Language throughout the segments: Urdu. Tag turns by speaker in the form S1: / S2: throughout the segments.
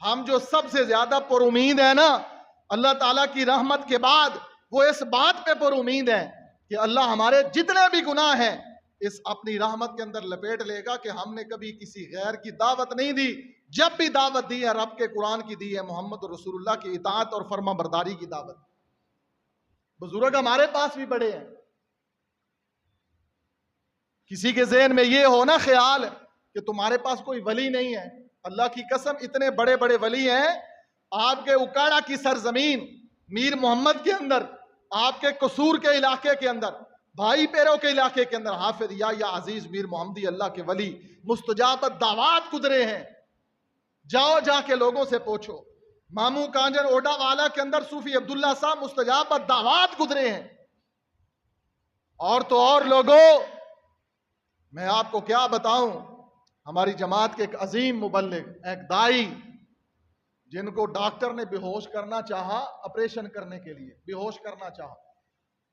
S1: ہم جو سب سے زیادہ پر امید ہیں نا اللہ تعالیٰ کی رحمت کے بعد، وہ اس بات پہ پر امید ہیں کہ اللہ ہمارے جتنے بھی گناہ ہیں اس اپنی رحمت کے اندر لپیٹ لے گا، کہ ہم نے کبھی کسی غیر کی دعوت نہیں دی. جب بھی دعوت دی ہے رب کے قرآن کی دی ہے، محمد رسول اللہ کی اطاعت اور فرما برداری کی دعوت. بزرگ ہمارے پاس بھی بڑے ہیں. کسی کے ذہن میں یہ ہو نا خیال کہ تمہارے پاس کوئی ولی نہیں ہے، اللہ کی قسم اتنے بڑے بڑے ولی ہیں. آپ کے اکاڑا کی سرزمین میر محمد کے اندر، آپ کے قصور کے علاقے کے اندر، بھائی پیروں کے علاقے کے اندر حافظ یا عزیز میر محمدی اللہ کے ولی مستجاب الدعوات گزرے ہیں. جاؤ جا کے لوگوں سے پوچھو. مامو کانجر اوڈا والا کے اندر صوفی عبداللہ صاحب مستجاب الدعوات گزرے ہیں. اور تو اور لوگوں، میں آپ کو کیا بتاؤں، ہماری جماعت کے ایک عظیم مبلغ، ایک دائی، جن کو ڈاکٹر نے بے ہوش کرنا چاہا آپریشن کرنے کے لیے، بے ہوش کرنا چاہا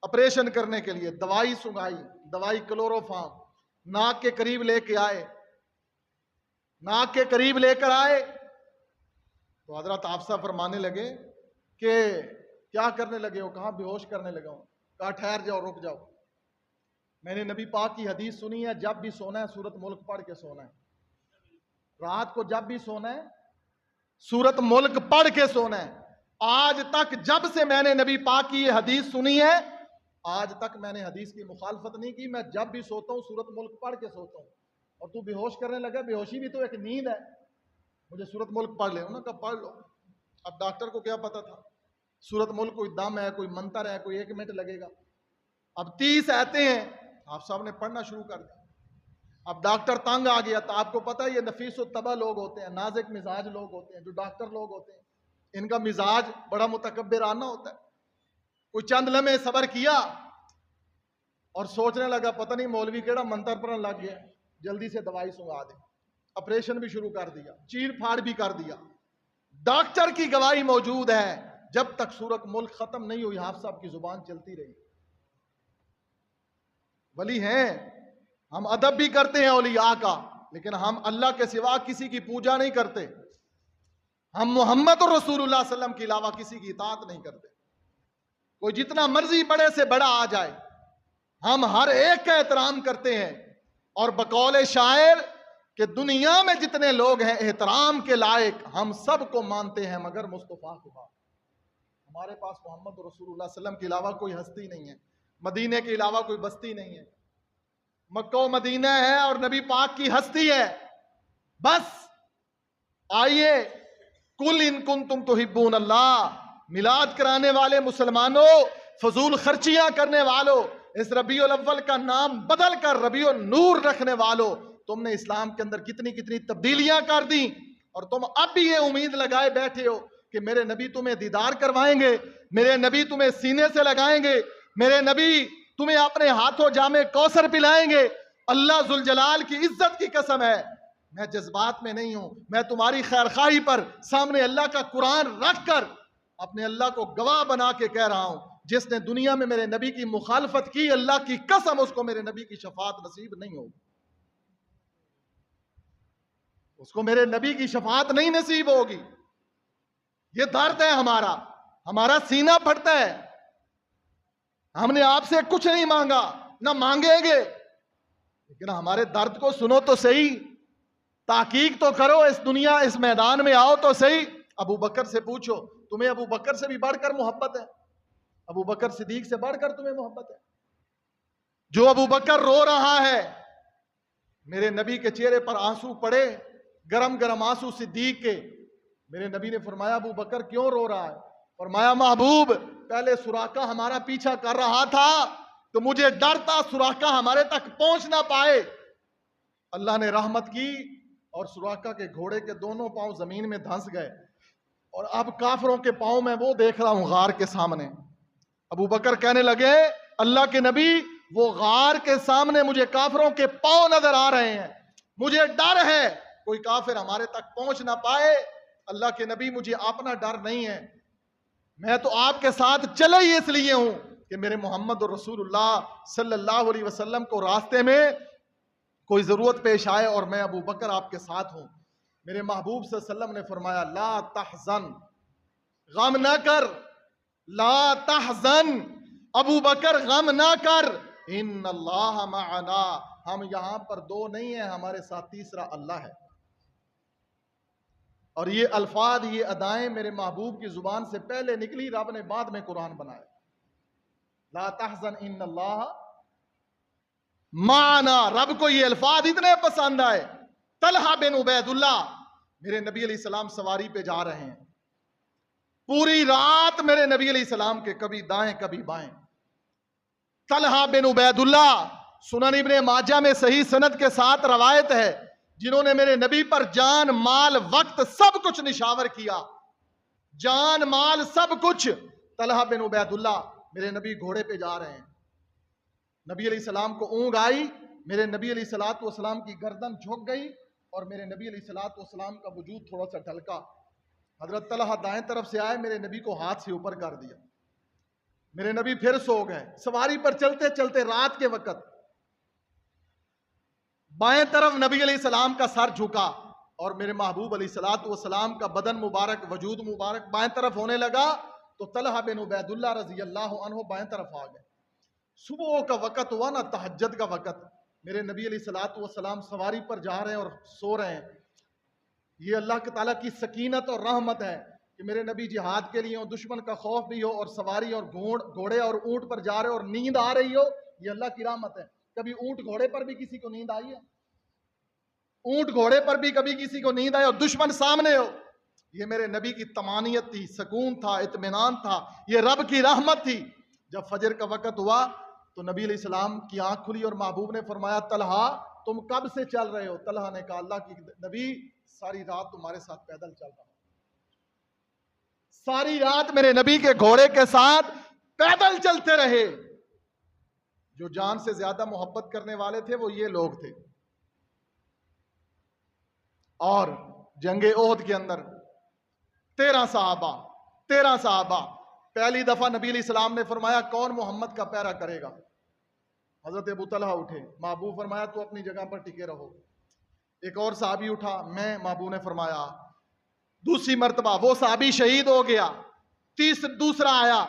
S1: آپریشن کرنے کے لیے، دوائی سنگائی، دوائی کلوروفارم، ناک کے قریب لے کے آئے، ناک کے قریب لے کر آئے تو حضرت حافظہ فرمانے لگے کہ کیا کرنے لگے ہو؟ کہاں بے ہوش کرنے لگا ہوں. کہا ٹھہر جاؤ، رک جاؤ، میں نے نبی پاک کی حدیث سنی ہے، جب بھی سونا ہے سورت ملک پڑھ کے سونا ہے. رات کو جب بھی سونا ہے سورت ملک پڑھ کے سونا ہے. آج تک جب سے میں نے نبی پاک کی یہ حدیث سنی ہے، آج تک میں نے حدیث کی مخالفت نہیں کی. میں جب بھی سوتا ہوں سورت ملک پڑھ کے سوتا ہوں. اور تو بے ہوش کرنے لگا، بے ہوشی بھی تو ایک نیند ہے. مجھے سورت ملک پڑھ لے، انہوں نے کہا پڑھ لو. اب ڈاکٹر کو کیا پتا تھا سورت ملک کوئی دم ہے، کوئی منتر ہے، کوئی 1 منٹ لگے گا. اب 30 آیتیں ہیں، آپ صاحب نے پڑھنا شروع کر دیا. اب ڈاکٹر تنگ آ گیا. تو آپ کو پتہ ہے یہ نفیس الطبع لوگ ہوتے ہیں، نازک مزاج لوگ ہوتے ہیں جو ڈاکٹر لوگ ہوتے ہیں. ان کا مزاج بڑا متکبرانہ ہوتا ہے. کوئی چند لمحے صبر کیا اور سوچنے لگا پتہ نہیں مولوی کیڑا منتر پڑھنے لگ گیا، جلدی سے دوائی سنگا دے. آپریشن بھی شروع کر دیا، چیر پھاڑ بھی کر دیا. ڈاکٹر کی گواہی موجود ہے، جب تک سورت ملک ختم نہیں ہوئی حافظ صاحب کی زبان چلتی رہی. ولی ہیں، ہم ادب بھی کرتے ہیں اولیاء کا، لیکن ہم اللہ کے سوا کسی کی پوجا نہیں کرتے. ہم محمد رسول اللہ صلی اللہ علیہ وسلم کے علاوہ کسی کی اطاعت نہیں کرتے. کوئی جتنا مرضی بڑے سے بڑا آ جائے، ہم ہر ایک کا احترام کرتے ہیں. اور بقول شاعر کہ دنیا میں جتنے لوگ ہیں احترام کے لائق، ہم سب کو مانتے ہیں مگر مصطفیٰ کو بات. ہمارے پاس محمد رسول اللہ صلی اللہ علیہ وسلم کے علاوہ کوئی ہستی نہیں ہے، مدینے کے علاوہ کوئی بستی نہیں ہے. مکہ و مدینہ ہے اور نبی پاک کی ہستی ہے. بس آئیے، کل ان کنتم تحبون اللہ، میلاد کرانے والے مسلمانوں، فضول خرچیاں کرنے والوں، اس ربیع الاول کا نام بدل کر ربیع النور رکھنے والوں، تم نے اسلام کے اندر کتنی کتنی تبدیلیاں کر دی. اور تم اب بھی یہ امید لگائے بیٹھے ہو کہ میرے نبی تمہیں دیدار کروائیں گے، میرے نبی تمہیں سینے سے لگائیں گے، میرے نبی تمہیں اپنے ہاتھوں جام کوثر پلائیں گے. اللہ ذوالجلال کی عزت کی قسم ہے، میں جذبات میں نہیں ہوں. میں تمہاری خیرخواہی پر سامنے اللہ کا قرآن رکھ کر اپنے اللہ کو گواہ بنا کے کہہ رہا ہوں، جس نے دنیا میں میرے نبی کی مخالفت کی، اللہ کی قسم اس کو میرے نبی کی شفاعت نصیب نہیں ہوگی. اس کو میرے نبی کی شفاعت نہیں نصیب ہوگی. یہ درد ہے ہمارا، ہمارا سینہ پھٹتا ہے. ہم نے آپ سے کچھ نہیں مانگا، نہ مانگیں گے، لیکن ہمارے درد کو سنو تو صحیح، تحقیق تو کرو، اس دنیا اس میدان میں آؤ تو صحیح. ابو بکر سے پوچھو، تمہیں ابو بکر سے بھی بڑھ کر محبت ہے؟ ابو بکر صدیق سے بڑھ کر تمہیں محبت ہے؟ جو ابو بکر رو رہا ہے، میرے نبی کے چہرے پر آنسو پڑے، گرم گرم آنسو صدیق کے. میرے نبی نے فرمایا ابو بکر کیوں رو رہا ہے؟ فرمایا محبوب، پہلے سراقہ ہمارا پیچھا کر رہا تھا تو مجھے ڈر تھا سراقہ ہمارے تک پہنچ نہ پائے. اللہ نے رحمت کی اور سراقہ کے گھوڑے کے دونوں پاؤں زمین میں دھنس گئے، اور اب کافروں کے پاؤں میں وہ دیکھ رہا ہوں غار کے سامنے. ابو بکر کہنے لگے اللہ کے نبی، وہ غار کے سامنے مجھے کافروں کے پاؤں نظر آ رہے ہیں، مجھے ڈر ہے کوئی کافر ہمارے تک پہنچ نہ پائے. اللہ کے نبی مجھے اپنا ڈر نہیں ہے، میں تو آپ کے ساتھ چلے ہی اس لیے ہوں کہ میرے محمد رسول اللہ صلی اللہ علیہ وسلم کو راستے میں کوئی ضرورت پیش آئے اور میں ابو بکر آپ کے ساتھ ہوں. میرے محبوب صلی اللہ علیہ وسلم نے فرمایا لا تحزن، غم نہ کر، لا تحزن، ابو بکر غم نہ کر، ان اللہ معنا، ہم یہاں پر دو نہیں ہیں، ہمارے ساتھ تیسرا اللہ ہے۔ اور یہ الفاظ، یہ ادائیں میرے محبوب کی زبان سے پہلے نکلی، رب نے بعد میں قرآن بنایا۔ لا تحزن ان اللہ معنا، رب کو یہ الفاظ اتنے پسند آئے۔ طلحہ بن عبید اللہ، میرے نبی علیہ السلام سواری پہ جا رہے ہیں، پوری رات میرے نبی علیہ السلام کے کبھی دائیں کبھی بائیں۔ طلحہ بن عبید اللہ، سنن ابن ماجہ میں صحیح سند کے ساتھ روایت ہے، جنہوں نے میرے نبی پر جان مال وقت سب کچھ نشاور کیا، جان مال سب کچھ۔ طلحہ بن عبید اللہ، میرے نبی گھوڑے پہ جا رہے ہیں، نبی علیہ السلام کو اونگ آئی، میرے نبی علیہ السلام کی گردن جھک گئی اور میرے نبی علیہ السلام کا وجود تھوڑا سا ڈھلکا۔ حضرت طلحہ دائیں طرف سے آئے، میرے نبی کو ہاتھ سے اوپر کر دیا، میرے نبی پھر سو گئے۔ سواری پر چلتے چلتے رات کے وقت بائیں طرف نبی علیہ السلام کا سر جھکا اور میرے محبوب علیہ السلام کا بدن مبارک، وجود مبارک بائیں طرف ہونے لگا، تو طلحہ بن عبید اللہ رضی اللہ عنہ بائیں طرف آ گئے۔ صبح کا وقت ہوا نا، تہجد کا وقت، میرے نبی علیہ السلام سواری پر جا رہے ہیں اور سو رہے ہیں۔ یہ اللہ تعالیٰ کی سکینت اور رحمت ہے کہ میرے نبی جہاد کے لیے ہو، دشمن کا خوف بھی ہو، اور سواری اور گھوڑے اور اونٹ پر جا رہے اور نیند آ رہی ہو، یہ اللہ کی رحمت ہے۔ کبھی اونٹ گھوڑے پر بھی کسی کو نیند آئی ہے؟ اونٹ گھوڑے پر بھی کبھی کسی کو نیند آئی اور دشمن سامنے ہو؟ یہ میرے نبی کی طمانیت تھی، سکون تھا، اطمینان تھا، یہ رب کی رحمت تھی۔ جب فجر کا وقت ہوا تو نبی علیہ السلام کی آنکھ کھلی اور محبوب نے فرمایا طلحہ تم کب سے چل رہے ہو؟ طلحہ نے کہا اللہ کی نبی ساری رات تمہارے ساتھ پیدل چل رہا ہوں، ساری رات میرے نبی کے گھوڑے کے ساتھ پیدل چلتے رہے۔ جو جان سے زیادہ محبت کرنے والے تھے وہ یہ لوگ تھے۔ اور جنگ احد کے اندر 13 صحابہ، پہلی دفعہ نبی علیہ السلام نے فرمایا کون محمد کا پیرا کرے گا؟ حضرت ابو طلحہ اٹھے، محبوب فرمایا تو اپنی جگہ پر ٹکے رہو۔ ایک اور صحابی اٹھا، میں، محبوب نے فرمایا۔ دوسری مرتبہ وہ صحابی شہید ہو گیا، دوسرا آیا،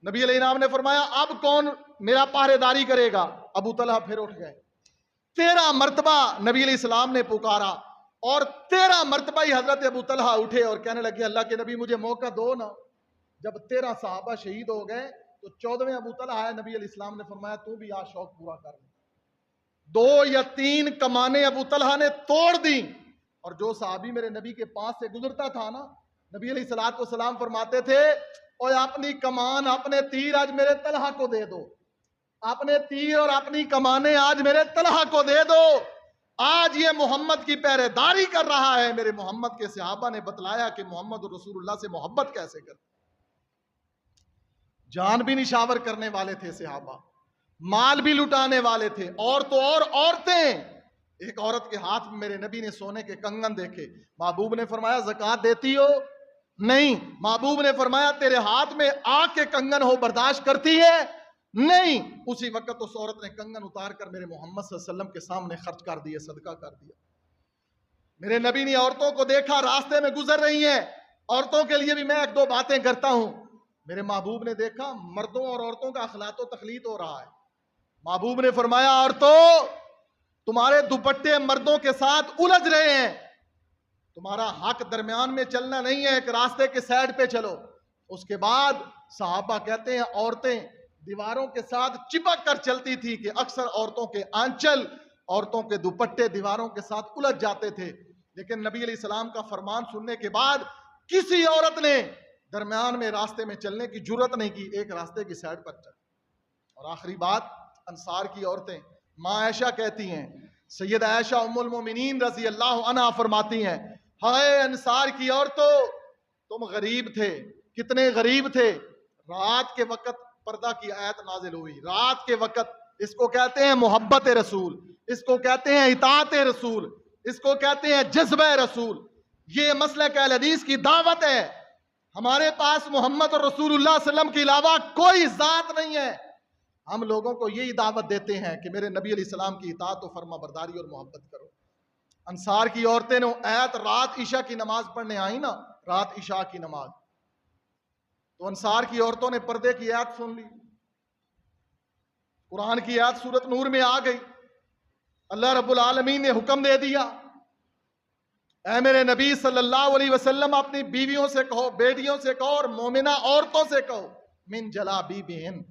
S1: نبی علیہ السلام نے فرمایا اب کون میرا پہرے داری کرے گا؟ ابو طلحہ پھر اٹھ گئے۔ 13 مرتبہ نبی علیہ السلام نے پکارا اور 13 مرتبہ ہی حضرت ابو طلحہ اٹھے اور کہنے لگے اللہ کے نبی مجھے موقع دو نا۔ جب 13 صحابہ شہید ہو گئے تو 14ویں ابو طلحہ آئے، نبی علیہ السلام نے فرمایا تو بھی آج شوق پورا کر لیں۔ 2 یا 3 کمانیں ابو طلحہ نے توڑ دی، اور جو صحابی میرے نبی کے پاس سے گزرتا تھا نا، نبی علیہ السلام فرماتے تھے اور اپنی کمان، اپنے تیر آج میرے طلحہ کو دے دو، اپنے تیر اور اپنی کمانیں آج میرے طلحہ کو دے دو، آج یہ محمد کی پہرے داری کر رہا ہے۔ میرے محمد کے صحابہ نے بتلایا کہ محمد رسول اللہ سے محبت کیسے کرتے، جان بھی نشاور کرنے والے تھے صحابہ، مال بھی لٹانے والے تھے، اور تو اور عورتیں۔ ایک عورت کے ہاتھ میں میرے نبی نے سونے کے کنگن دیکھے، محبوب نے فرمایا زکوٰۃ دیتی ہو؟ نہیں۔ محبوب نے فرمایا تیرے ہاتھ میں آگ کے کنگن ہو، برداشت کرتی ہے؟ نہیں۔ اسی وقت اس عورت نے کنگن اتار کر میرے محمد صلی اللہ علیہ وسلم کے سامنے خرچ کر دیے، صدقہ کر دیا۔ میرے نبی نے عورتوں کو دیکھا راستے میں گزر رہی ہیں، عورتوں کے لیے بھی میں 1-2 باتیں کرتا ہوں۔ میرے محبوب نے دیکھا مردوں اور عورتوں کا اخلاط و تخلیط ہو رہا ہے۔ محبوب نے فرمایا عورتوں تمہارے دوپٹے مردوں کے ساتھ الجھ رہے ہیں، تمہارا حق درمیان میں چلنا نہیں ہے، ایک راستے کے سائڈ پہ چلو۔ اس کے بعد صحابہ کہتے ہیں عورتیں دیواروں کے ساتھ چپک کر چلتی تھی کہ اکثر عورتوں کے آنچل، عورتوں کے دوپٹے دیواروں کے ساتھ الجھ جاتے تھے، لیکن نبی علیہ السلام کا فرمان سننے کے بعد کسی عورت نے درمیان میں راستے میں چلنے کی جرت نہیں کی، ایک راستے کی سائڈ پر چل۔ اور آخری بات، انصار کی عورتیں، ماں عائشہ کہتی ہیں، سید عائشہ ام المومنین رضی اللہ عنہا فرماتی ہیں ہائے انصار کی عورتوں تم غریب تھے، کتنے غریب تھے۔ رات کے وقت پردہ کی آیت نازل ہوئی، رات کے وقت، اس کو کہتے ہیں محبت رسول، اس کو کہتے ہیں اطاعت رسول، اس کو کہتے ہیں جذبہ رسول۔ یہ مسلک اہل حدیث کی دعوت ہے۔ ہمارے پاس محمد اور رسول اللہ صلی اللہ علیہ وسلم کے علاوہ کوئی ذات نہیں ہے۔ ہم لوگوں کو یہی دعوت دیتے ہیں کہ میرے نبی علیہ السلام کی اطاعت و فرما برداری اور محبت کرو۔ انصار کی عورتیں نے ایت رات عشاء کی نماز پڑھنے آئی نا، رات عشاء کی نماز، تو انصار کی عورتوں نے پردے کی آیت سن لی، قرآن کی آیت سورت نور میں آ گئی، اللہ رب العالمین نے حکم دے دیا، اے میرے نبی صلی اللہ علیہ وسلم اپنی بیویوں سے کہو، بیٹیوں سے کہو اور مومنہ عورتوں سے کہو، من جلابیبہن،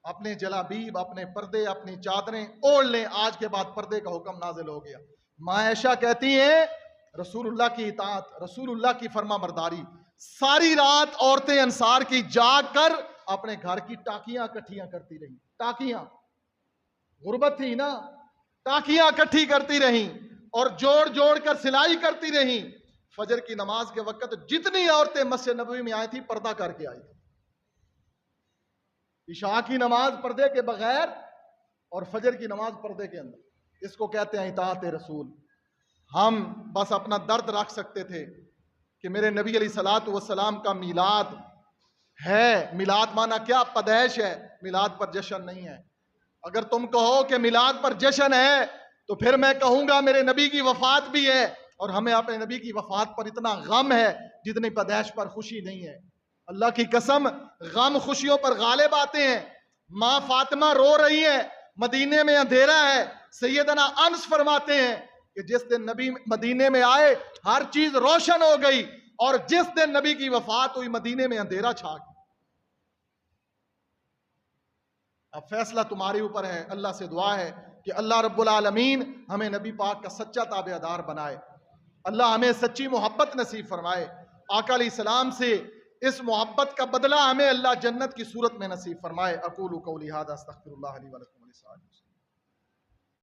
S1: اپنے جلابیب، اپنے پردے، اپنی چادریں اوڑھ لیں، آج کے بعد پردے کا حکم نازل ہو گیا۔ ماں عائشہ کہتی ہیں رسول اللہ کی اطاعت، رسول اللہ کی فرما برداری، ساری رات عورتیں انصار کی جاگ کر اپنے گھر کی ٹاکیاں اکٹھیاں کرتی رہیں، ٹاکیاں، غربت تھی نا، ٹاکیاں اکٹھی کرتی رہیں اور جوڑ جوڑ کر سلائی کرتی رہیں۔ فجر کی نماز کے وقت جتنی عورتیں مسجد نبوی میں آئی تھی پردہ کر کے آئی تھی، عشاء کی نماز پردے کے بغیر اور فجر کی نماز پردے کے اندر، اس کو کہتے ہیں اطاعت رسول۔ ہم بس اپنا درد رکھ سکتے تھے کہ میرے نبی علیہ الصلوۃ والسلام کا میلاد ہے، میلاد مانا کیا؟ پیدائش ہے، میلاد پر جشن نہیں ہے۔ اگر تم کہو کہ میلاد پر جشن ہے تو پھر میں کہوں گا میرے نبی کی وفات بھی ہے، اور ہمیں اپنے نبی کی وفات پر اتنا غم ہے جتنی پیدائش پر خوشی نہیں ہے۔ اللہ کی قسم، غم خوشیوں پر غالب آتے ہیں۔ ماں فاطمہ رو رہی ہے، مدینے میں اندھیرا ہے، سیدنا انس فرماتے ہیں کہ جس دن نبی مدینے میں آئے ہر چیز روشن ہو گئی، اور جس دن نبی کی وفات ہوئی مدینے میں اندھیرا چھا گیا۔ اب فیصلہ تمہارے اوپر ہے، اللہ سے دعا ہے کہ اللہ رب العالمین ہمیں نبی پاک کا سچا تابع دار بنائے، اللہ ہمیں سچی محبت نصیب فرمائے، آقا علیہ السلام سے اس محبت کا بدلہ ہمیں اللہ جنت کی صورت میں نصیب فرمائے۔ اقول قولی ھذا استغفر اللہ لی ولکم ولسائر